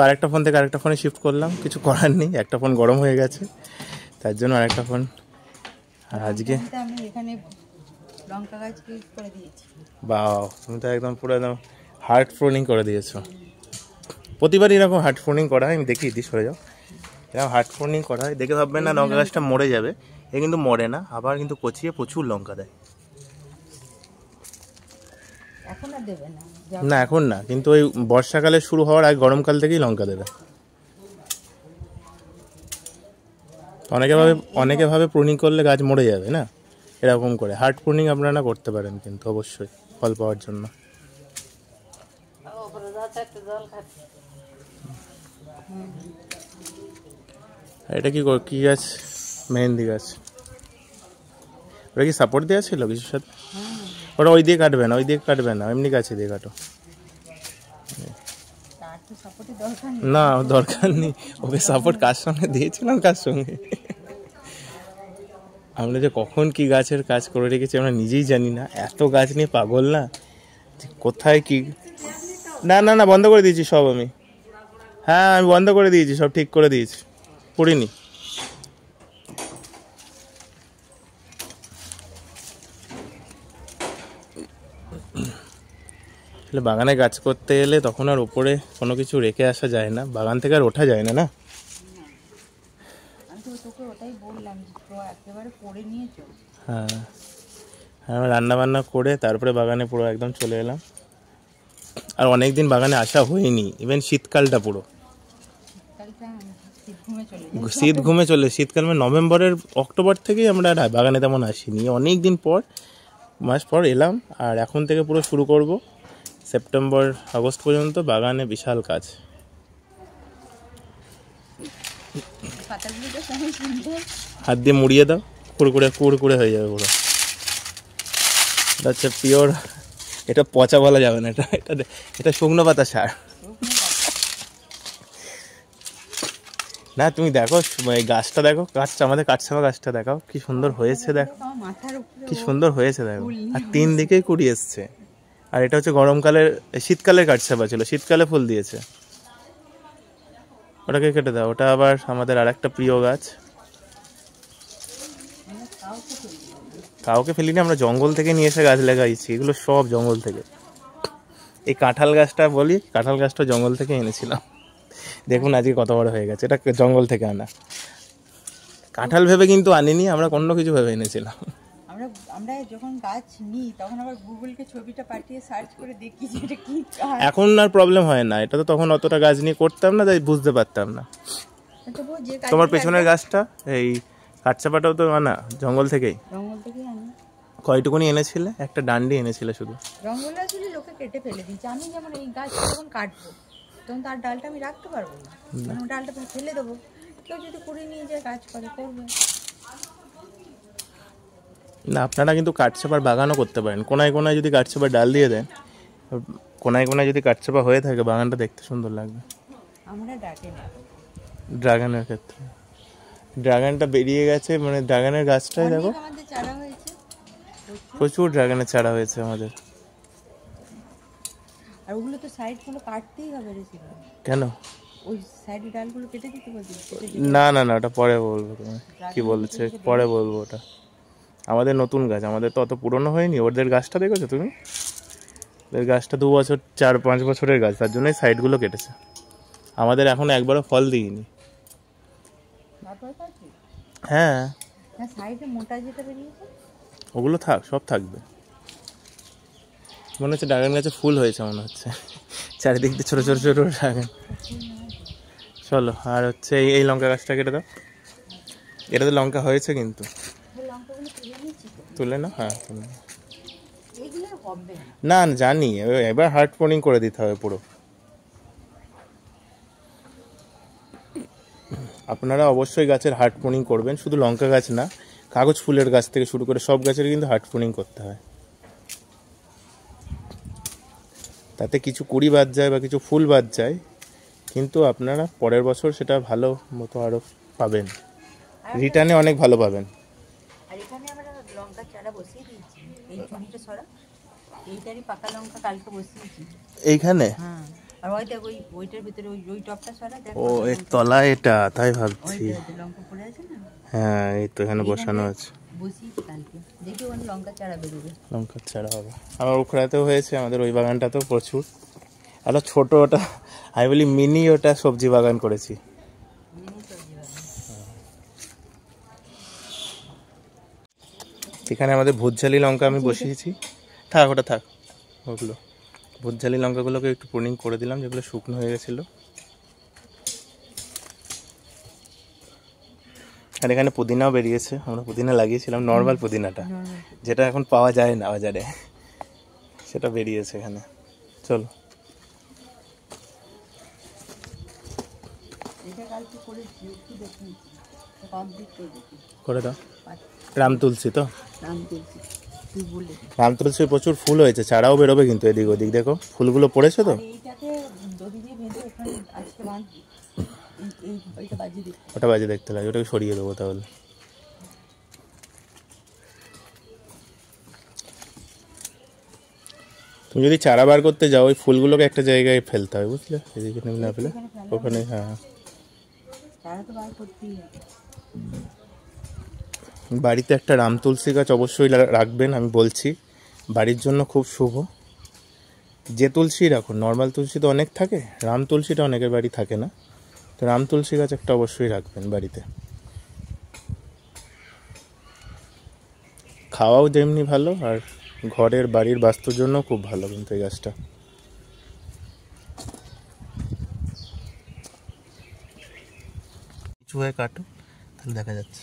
আরেকটা ফোন থেকে আরেকটা ফোনে শিফট করলাম, কিছু করার নেই, একটা ফোন গরম হয়ে গেছে তার জন্য আরেকটা ফোন। আর আজকে আমি এখানে লঙ্কা গাছ করে দিয়েছি। বাহ, তুমি তো একদম পুরো একদম হার্ট ফোনিং করে দিয়েছো। প্রতিবারই এরকম হার্ট ফোনিং করা হয়, আমি দেখিয়ে দিই, সরে যাও। এরকম হার্ট ফোনিং করা হয়, দেখে ভাববেন না লঙ্কা গাছটা মরে যাবে, এ কিন্তু মরে না, আবার কিন্তু কচিয়ে প্রচুর লঙ্কা দেয়। এখন আর দেবে না? না এখন না, কিন্তু ওই বর্ষাকালে শুরু হওয়ার আগে গরমকাল থেকেই লঙ্কা দেবে। অনেকে ভাবে প্রুনিং করলে গাছ মরে যাবে, না এরকম করে হার্ট প্রুনিং আপনারা করতে পারেন কিন্তু অবশ্যই ফল পাওয়ার জন্য। এটা কি গাছ? মেহেন্দি গাছ। ওটা কি সাপোর্ট দেওয়া ছিল কিছুর সাথে? ওটা ওই দিয়ে কাটবে না, এমনি গাছে দিয়ে কাটো। না দরকার নেই, ওকে সাপোর্ট কার সঙ্গে দিয়েছিলাম, কার সঙ্গে আমরা যে কখন কি গাছের কাজ করে রেখেছি আমরা নিজেই জানি না, এত গাছ নিয়ে পাগল না, কোথায় কি। না না না, বন্ধ করে দিয়েছি সব আমি। হ্যাঁ আমি বন্ধ করে দিয়েছি, সব ঠিক করে দিয়েছি, পড়িনি। বাগানে গাছ করতে এলে তখন আর উপরে কোনো কিছু রেখে আসা যায় না, বাগান থেকে আর ওঠা যায় না। না হ্যাঁ হ্যাঁ, রান্না বান্না করে তারপরে বাগানে পুরো একদম চলে এলাম। আর অনেকদিন বাগানে আসা হয়নি, ইভেন শীতকালটা পুরো শীতকাল মানে নভেম্বরের অক্টোবর থেকেই আমরা বাগানে তেমন আসিনি, অনেক দিন মাস পর এলাম। আর এখন থেকে পুরো শুরু করব, সেপ্টেম্বর আগস্ট পর্যন্ত বাগানে বিশাল কাজ। হাত দিয়ে মুড়িয়ে দাও, কুড়কুড়ে হয়ে যাবে পুরো। এটা হচ্ছে পিওর, এটা পচা বলা যাবে না, এটা শুকনো পাতা সার। না তুমি দেখো এই গাছটা, দেখো গাছটা, আমাদের কাঠচাপা গাছটা দেখাও কি সুন্দর হয়েছে, দেখো কি সুন্দর হয়েছে, দেখো। আর 3 দিকেই কুড়ি এসছে। আর এটা হচ্ছে শীতকালের কাঠচাপা ছিল, শীতকালে ফুল দিয়েছে। ওটাকে কেটে দাও, ওটা আবার আমাদের আর একটা প্রিয় গাছ। কাউকে ফেলিনি, আমরা জঙ্গল থেকে নিয়ে এসে গাছ লাগাইছি, এগুলো সব জঙ্গল থেকে। এই কাঁঠাল গাছটা জঙ্গল থেকে এনেছিলাম, দেখুন আজকে কত বড় হয়ে গেছে। এটা জঙ্গল থেকে আনা কাঁঠাল ভেবে কিন্তু আনিনি, আমরা অন্য কিছু ভেবে এনেছিলাম। আমরা যখন গাছ নিই তখন আবার গুগলকে ছবিটা পাঠিয়ে সার্চ করে দেখি যে এটা কি। এখন আর প্রবলেম হয় না, এটা তো তখন অতটা গাছ নিয়ে করতাম না, তাই বুঝতে পারতাম না। তোমার পেছনের গাছটা এই কাঠচাপাটাও তো আনা জঙ্গল থেকেই আনি। কয়টুকুনি এনেছিলে? একটা ডান্ডি এনেছিলে শুধু। জঙ্গলে আসলে লোকে কেটে ফেলে দিচ্ছে, আমি যেমন এই গাছ যখন কাটবো তখন তার ডালটা আমি রাখতে পারবো না, মানে ডালটা ফেলে দেবো। কেউ যদি কুড়িয়ে নিয়ে যায় কাজ করবে না। আপনারা কিন্তু কাঠচাপার বাগানও করতে পারেন, কোনায় কোনায় যদি কাঠচাপার ডাল দিয়ে দেন, কোনায় কোনায় যদি কাঠচাপা হয়ে থাকে, বাগানটা দেখতে সুন্দর লাগবে। আমরা ড্রাগনের ক্ষেত্রে ড্রাগনটা বেরিয়ে গেছে, মানে ড্রাগনের গাছটাই দেখো, প্রচুর ড্রাগনের চারা হয়েছে আমাদের। আর ওগুলো তো সাইডগুলো কাটতেই হবে রে। কেন? ওই সাইডের ডালগুলো কেটে দিতে বলছি। না না না, ওটা পরে বলবো, তুমি কি বলছে পরে বলবো। ওটা আমাদের নতুন গাছ, আমাদের তো অত পুরনো হয়নি। ওদের গাছটা দেখেছো তুমি? ওদের গাছটা 2 বছর 4-5 বছরের গাছ, তার জন্যই সাইডগুলো কেটেছে। আমাদের এখনো একবারও ফল দিইনি। হ্যাঁ ওগুলো সব থাকবে। মনে হচ্ছে ড্রাগন গাছে ফুল হয়েছে, মনে হচ্ছে চারিদিক দিয়ে ছোটো ছোটো ছোটো ড্রাগন। চলো, আর হচ্ছে এই লঙ্কা গাছটা কেটে দাও। এটাতে লঙ্কা হয়েছে কিন্তু, তুলে না। হ্যাঁ তুলে না, জানি এবার হার্ড পোনিং করে দিতে হবে পুরো। আপনারা অবশ্যই গাছের হার্ড পোনিং করবেন, শুধু লঙ্কা গাছ না, কাগজ ফুলের গাছ থেকে শুরু করে সব গাছের কিন্তু হার্ড পোনিং করতে হয়। তাতে কিছু কুড়ি বাদ যায় বা কিছু ফুল বাদ যায়, কিন্তু আপনারা পরের বছর সেটা ভালো মতো আরও পাবেন, রিটার্নে অনেক ভালো পাবেন। আর এখানে আমরা লঙ্কা চারা বসিয়ে দিয়েছি, এই জমিটা সরা এইটারই পাকা লঙ্কা কালকে বসিয়েছি এইখানে। আর ওই দেখ ওইটার ভিতরে ওই টপটা সরা দেখ। ও এর তলা এটা, তাই ভাবছি। ওইটা লঙ্কা পড়ে আছে না? হ্যাঁ এই তো এখানে বসানো আছে। বসিয়েছি কালকে, দেখি ওখানে লঙ্কা চারা বেরোবে। লঙ্কার চারা হবে। আমার ওখরাতেও হয়েছে, আমাদের ওই বাগানটাতেও প্রচুর। একটা ছোট ওটা আমি বলি মিনি, ওটা সবজি বাগান করেছি। এখানে আমাদের ভোজ্জালি লঙ্কা আমি বসিয়েছি। থাক ওটা থাক, ওগুলো ভোজ্জালি লঙ্কাগুলোকে একটু প্রুনিং করে দিলাম, যেগুলো শুকনো হয়ে গেছিলো। আর এখানে পুদিনাও বেরিয়েছে, আমরা পুদিনা লাগিয়েছিলাম, নর্মাল পুদিনাটা যেটা এখন পাওয়া যায় না বাজারে, সেটা বেরিয়েছে এখানে। চলো করে দাও। রাম তুলসী তো, রাম তুলসী প্রচুর ফুল হয়েছে, চারাও বেরোবে কিন্তু এদিক ওদিক। দেখো ফুলগুলো পড়েছে তো, ওটা বাজে দেখতে লাগে, ওটাকে সরিয়ে দেবো তাহলে। তুমি যদি চারা বার করতে যাও, ওই ফুলগুলোকে একটা জায়গায় ফেলতে হয়, বুঝলে? এদিকে না ফেলে ওখানে। হ্যাঁ বাড়িতে একটা রাম তুলসী গাছ অবশ্যই রাখবেন, আমি বলছি বাড়ির জন্য খুব শুভ। যে তুলসী রাখুন, নর্মাল তুলসী তো অনেক থাকে, রাম তুলসীটা অনেকের বাড়ি থাকে না, তো রাম তুলসী গাছ একটা অবশ্যই রাখবেন বাড়িতে। খাওয়াও যেমনি ভালো, আর ঘরের বাড়ির বাস্তুর জন্য খুব ভালো কিন্তু এই গাছটা। কিছু হয়ে কাটো তাহলে দেখা যাচ্ছে।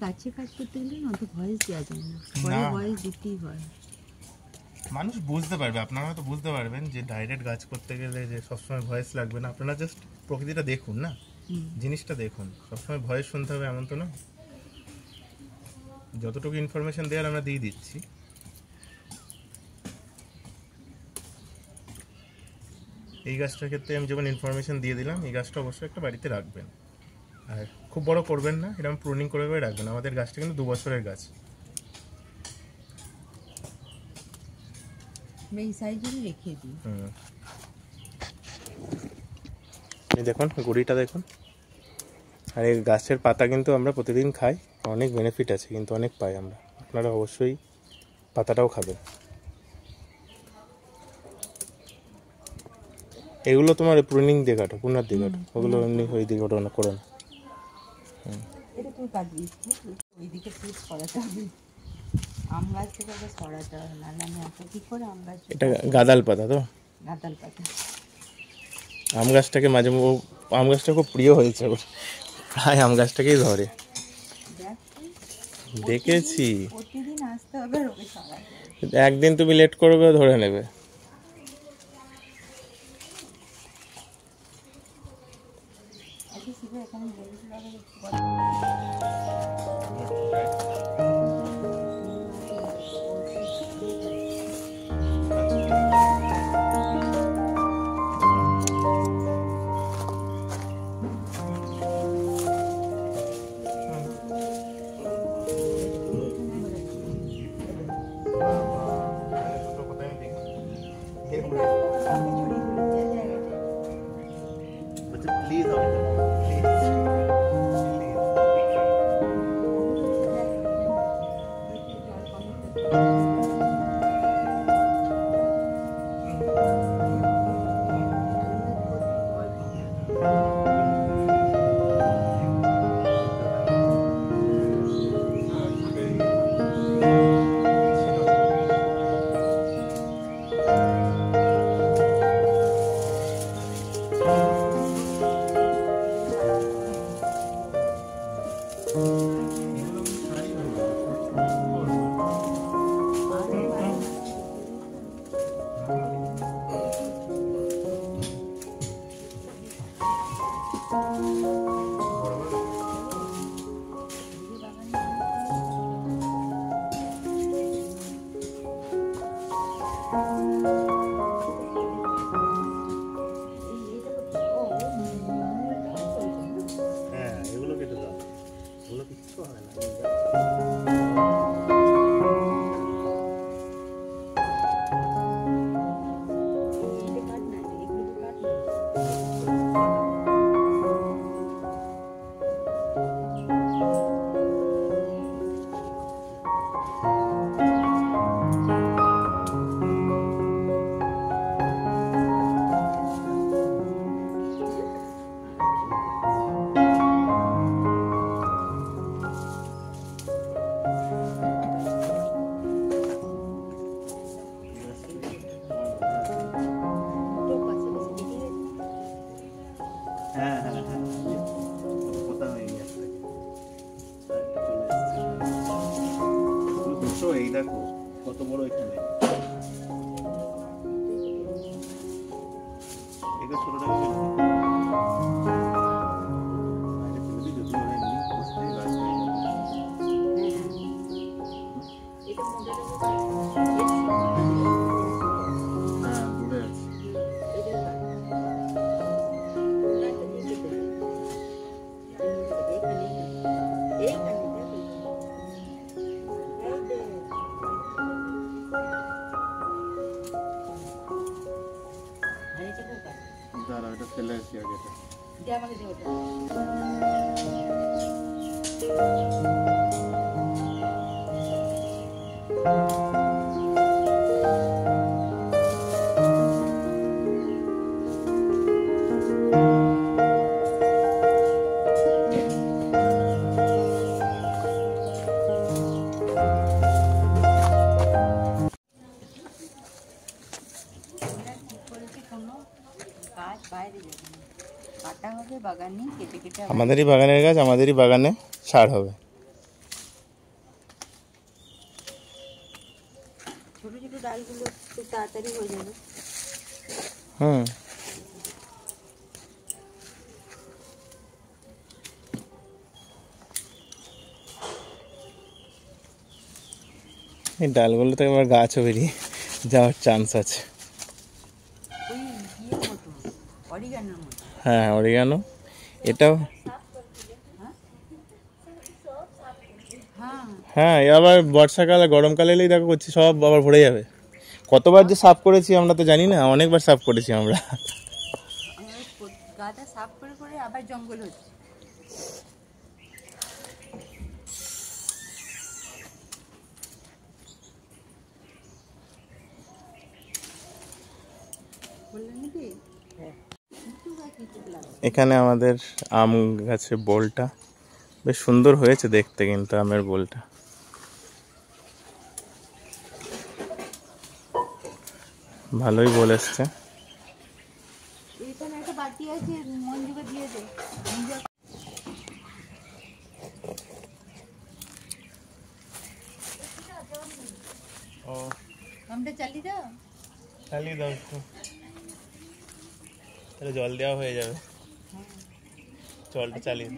গাছে কাজ করতে গেলে না তো ভয়েস দেওয়া যায় না, পরে ভয়েস দিতেই হয়। মানুষ বুঝতে পারবে, আপনারা তো বুঝতে পারবেন যে ডাইরেক্ট গাছ করতে গেলে যে সবসময় ভয়েস লাগবে না। আপনারা জাস্ট প্রকৃতিটা দেখুন না, জিনিসটা দেখুন, সবসময় ভয়েস শুনতে হবে এমন তো না। যতটুকু ইনফরমেশন দেওয়ার আমরা দিয়ে দিচ্ছি। এই গাছটার ক্ষেত্রে আমি যেমন ইনফরমেশন দিয়ে দিলাম, এই গাছটা অবশ্যই একটা বাড়িতে রাখবেন, আর খুব বড় করবেন না, এরকম প্রুনিং করে করে রাখবেন। আমাদের গাছটা কিন্তু 2 বছরের গাছ। এই সাইজেরই রেখে দিই। এই দেখুন গুঁড়িটা দেখুন। আর এই গাছের পাতা কিন্তু আমরা প্রতিদিন খাই, অনেক বেনিফিট আছে কিন্তু, অনেক পাই আমরা। আপনারা অবশ্যই পাতাটাও খাবেন। এগুলো তোমার প্রুনিং দিয়ে কাটো, পুনার দিয়ে কাটো, ওগুলো এমনি ওই দিকে ওটা করো না। এটা তুই কাটবি, ওইদিকে পুশ করাতে হবে। আম গাছ থেকে সরাতে হবে, নাহলে আমি এত কি করে আম গাছ। এটা গাঁদাল পাতা তো, গাঁদাল পাতা। আম গাছটাকে মাঝে আম গাছটা খুব প্রিয় হয়েছে ওর, প্রায় আম গাছটাকেই ধরে। দেখেছি প্রতিদিন আসতে হবে, ওকে সরাতে। একদিন তুমি লেট করবে ধরে নেবে। থেকে 16 টাকা করে। বাইরে ফেলে দিই, যদি হয় এমনি বসতেই গাছ হয়ে যাবে। এটা মোটাটা হ্যাঁ, দূরে আছে। দাঁড়া, এটা ফেলে আসি আগে এটা। গাছ বাইরে যাবে না, কাটা হবে বাগানে, কেটে কেটে আবার আমাদেরই বাগানের গাছ, আমাদেরই বাগানে সার হবে। ছোট ছোট ডালগুলো খুব তাড়াতাড়ি হয়ে যাবে। হুম, এই ডালগুলো তো এবার গাছও বেরিয়ে যাওয়ার চান্স আছে। ওই ইয়ের মতো, অরিগানোর মতো। হ্যাঁ, অরিগানো এটাও। হ্যাঁ, হ্যাঁ, এ আবার বর্ষাকালে গরমকালে এলেই দেখো করছি সব আবার ভরে যাবে। কতবার যে সাফ করেছি আমরা তো জানি না, অনেকবার সাফ করেছি আমরা। আমরা গাটা সাফ করে করে আবার জঙ্গল হচ্ছে। বললেন নাকি? হ্যাঁ, এখানে আমাদের আম গাছের বোলটা বেশ সুন্দর হয়েছে দেখতে, কিন্তু আমের বোলটা ভালোই বোল এসছে। এখানে একটা বাটি আছে, মঞ্জুকে দিয়ে দে। মঞ্জু ও, আমটা চালিয়ে দাও। চালিয়ে দাও একটু, তাহলে জল দেওয়া হয়ে যাবে। জলটা চালিয়ে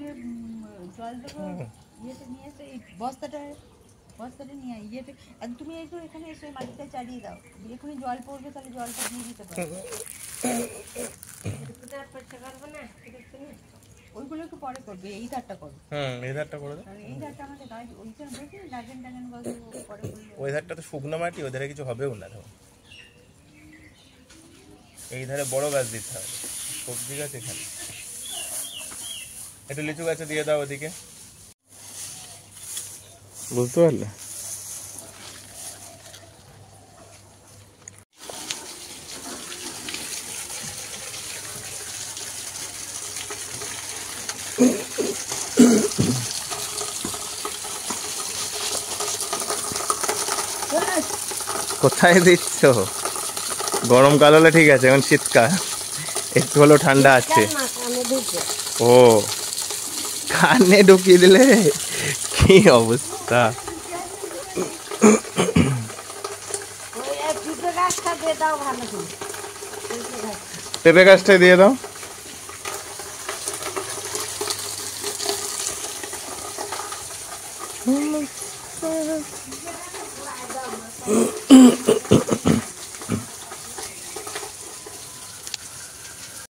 জল দেবো, ইয়েতে নিয়ে এসে এই বস্তাটা নিয়ে আয়, ইয়েতে। আর তুমি একটু এখানে এসে মাটিটা চালিয়ে দাও, এখনই জল পড়বে, তাহলে জলটা দিয়ে দিতে পারো। ওইগুলো একটু পরে করবে, এই ধারটা করো। এই ধারটা করে দাও। কারণ এই ধারটা আমাদের গাছ ওইখানে দেখি ড্রাগন ট্রাগন গাছ পরে করলে। ওই ধারটা তো শুকনো মাটি, ওই ধারে কিছু হবেও না। ধরো এই ধারে বড় গাছ দিতে হবে, সবজি গাছ এখানে। একটু লিচু গাছে দিয়ে দাও ওদিকে, বুঝতে পারলে? কোথায় দিচ্ছ? গরমকাল হলে ঠিক আছে, এখন শীতকাল, একটু হলেও ঠান্ডা আছে। ও, কানে ঢুকিয়ে দিলে, কি অবস্থা! পেঁপে গাছটা দিয়ে দাও।